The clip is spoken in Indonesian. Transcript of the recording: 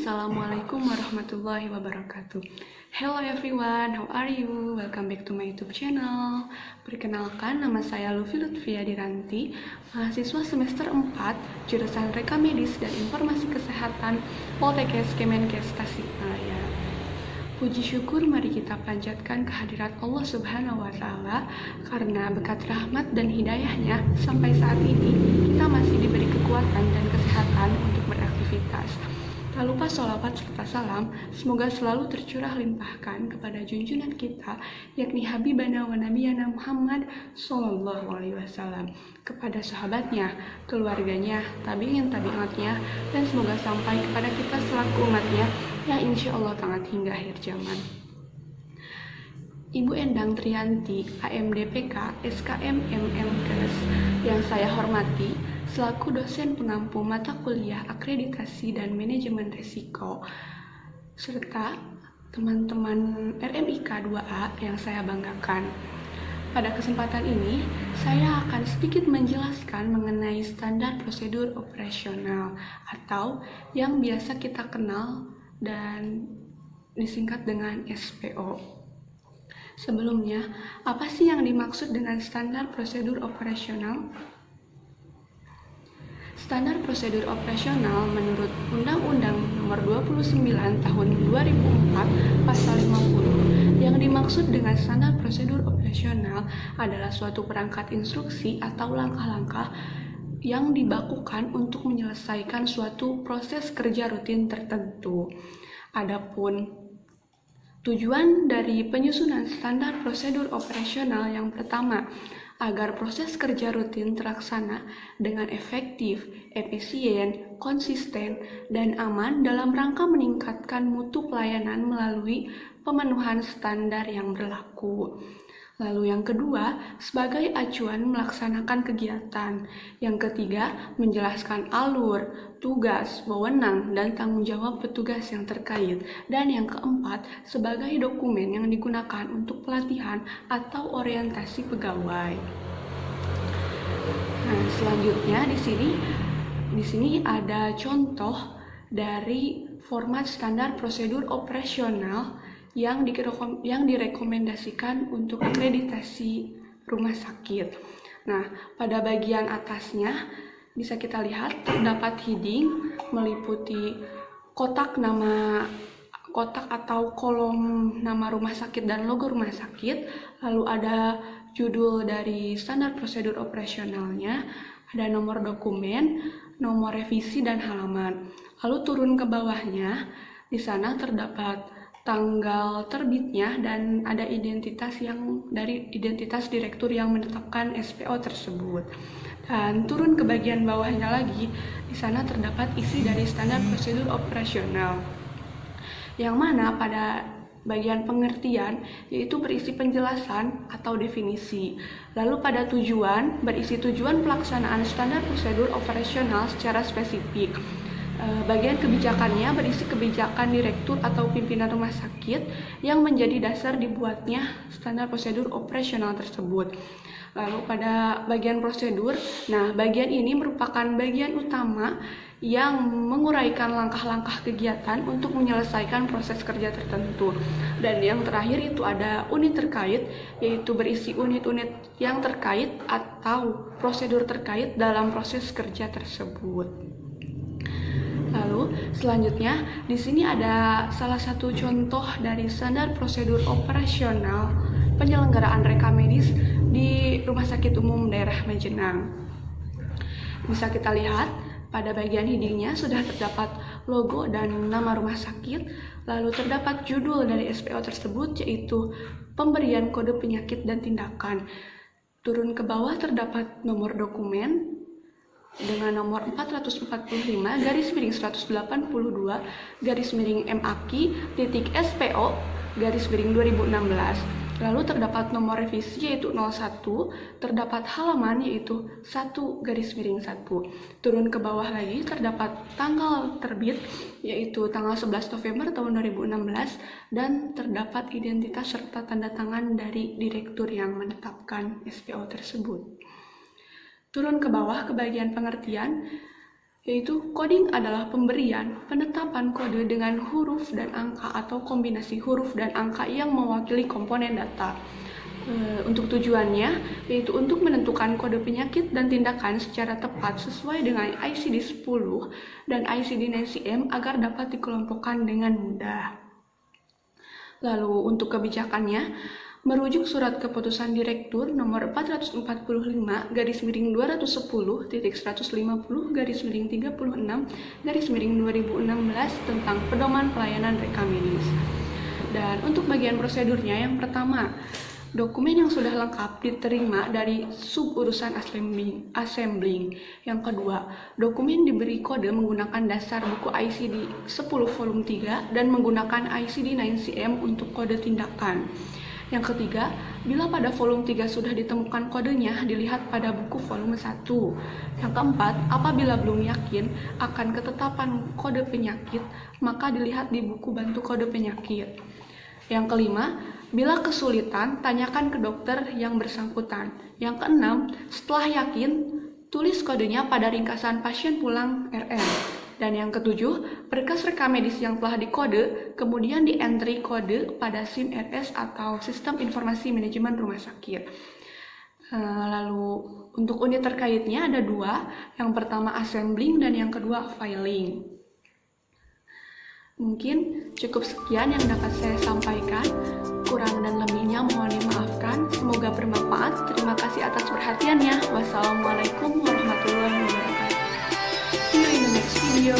Assalamualaikum warahmatullahi wabarakatuh. Hello everyone, how are you? Welcome back to my YouTube channel. Perkenalkan, nama saya Lufi Lutfia Diranti, mahasiswa semester 4, jurusan Reka Medis dan Informasi Kesehatan, Poltekkes Kemenkes Tasikmalaya. Puji syukur mari kita panjatkan kehadirat Allah Subhanahu wa Ta'ala, karena berkat rahmat dan hidayahnya sampai saat ini kita masih diberi kekuatan dan kesehatan untuk beraktivitas. Tak lupa sholawat serta salam semoga selalu tercurah limpahkan kepada junjungan kita, yakni Habibana wa Nabiyana Muhammad Sallallahu Alaihi Wasallam, kepada sahabatnya, keluarganya, tabi'in-tabi'atnya, dan semoga sampai kepada kita selaku umatnya yang insya Allah taat hingga akhir zaman. Ibu Endang Triyanti, AMDPK, SKM MMKes, yang saya hormati, selaku dosen pengampu mata kuliah akreditasi dan manajemen risiko, serta teman-teman RMIK 2A yang saya banggakan. Pada kesempatan ini, saya akan sedikit menjelaskan mengenai standar prosedur operasional atau yang biasa kita kenal dan disingkat dengan SPO. Sebelumnya, apa sih yang dimaksud dengan standar prosedur operasional? Standar prosedur operasional menurut Undang-Undang Nomor 29 Tahun 2004 Pasal 50, yang dimaksud dengan standar prosedur operasional adalah suatu perangkat instruksi atau langkah-langkah yang dibakukan untuk menyelesaikan suatu proses kerja rutin tertentu. Adapun tujuan dari penyusunan standar prosedur operasional yang pertama, agar proses kerja rutin terlaksana dengan efektif, efisien, konsisten, dan aman dalam rangka meningkatkan mutu pelayanan melalui pemenuhan standar yang berlaku. Lalu yang kedua, sebagai acuan melaksanakan kegiatan. Yang ketiga, menjelaskan alur, tugas, wewenang, dan tanggung jawab petugas yang terkait. Dan yang keempat, sebagai dokumen yang digunakan untuk pelatihan atau orientasi pegawai. Nah, selanjutnya di sini ada contoh dari format standar prosedur operasional yang direkomendasikan untuk akreditasi rumah sakit. Nah, pada bagian atasnya bisa kita lihat terdapat heading meliputi kotak atau kolom nama rumah sakit dan logo rumah sakit, lalu ada judul dari standar prosedur operasionalnya, ada nomor dokumen, nomor revisi, dan halaman. Lalu turun ke bawahnya, di sana terdapat tanggal terbitnya dan ada identitas direktur yang menetapkan SPO tersebut. Dan turun ke bagian bawahnya lagi, di sana terdapat isi dari standar prosedur operasional, yang mana pada bagian pengertian yaitu berisi penjelasan atau definisi. Lalu pada tujuan berisi tujuan pelaksanaan standar prosedur operasional secara spesifik. Bagian kebijakannya berisi kebijakan direktur atau pimpinan rumah sakit yang menjadi dasar dibuatnya standar prosedur operasional tersebut. Lalu pada bagian prosedur, nah bagian ini merupakan bagian utama yang menguraikan langkah-langkah kegiatan untuk menyelesaikan proses kerja tertentu. Dan yang terakhir itu ada unit terkait, yaitu berisi unit-unit yang terkait atau prosedur terkait dalam proses kerja tersebut. Lalu selanjutnya di sini ada salah satu contoh dari standar prosedur operasional penyelenggaraan reka medis di Rumah Sakit Umum Daerah Majenang. Bisa kita lihat pada bagian headingnya sudah terdapat logo dan nama rumah sakit, lalu terdapat judul dari SPO tersebut yaitu pemberian kode penyakit dan tindakan. Turun ke bawah terdapat nomor dokumen dengan nomor 444-MAKI-MAK-SPO-2016. Lalu terdapat nomor revisi yaitu 01, terdapat halaman yaitu 1-1. Turun ke bawah lagi terdapat tanggal terbit yaitu tanggal 11 November tahun 2016 dan terdapat identitas serta tanda tangan dari direktur yang menetapkan SPO tersebut. Turun ke bawah ke bagian pengertian, yaitu coding adalah pemberian, penetapan kode dengan huruf dan angka atau kombinasi huruf dan angka yang mewakili komponen data. Untuk tujuannya, yaitu untuk menentukan kode penyakit dan tindakan secara tepat sesuai dengan ICD-10 dan ICD-9CM agar dapat dikelompokkan dengan mudah. Lalu untuk kebijakannya, merujuk Surat Keputusan Direktur nomor 445/2010/36/2016 tentang pedoman pelayanan rekam medis. Dan untuk bagian prosedurnya, yang pertama, dokumen yang sudah lengkap diterima dari suburusan assembling. Yang kedua, dokumen diberi kode menggunakan dasar buku ICD 10 volume 3 dan menggunakan ICD 9CM untuk kode tindakan. Yang ketiga, bila pada volume 3 sudah ditemukan kodenya, dilihat pada buku volume 1. Yang keempat, apabila belum yakin akan ketetapan kode penyakit, maka dilihat di buku bantu kode penyakit. Yang kelima, bila kesulitan, tanyakan ke dokter yang bersangkutan. Yang keenam, setelah yakin, tulis kodenya pada ringkasan pasien pulang RM. Dan yang ketujuh, berkas rekam medis yang telah dikode, kemudian di-entry kode pada SIM RS atau Sistem Informasi Manajemen Rumah Sakit. Lalu untuk unit terkaitnya ada dua, yang pertama assembling dan yang kedua filing. Mungkin cukup sekian yang dapat saya sampaikan. Kurang dan lebihnya mohon dimaafkan. Semoga bermanfaat. Terima kasih atas perhatiannya. Wassalamualaikum warahmatullahi wabarakatuh. See you in the next video.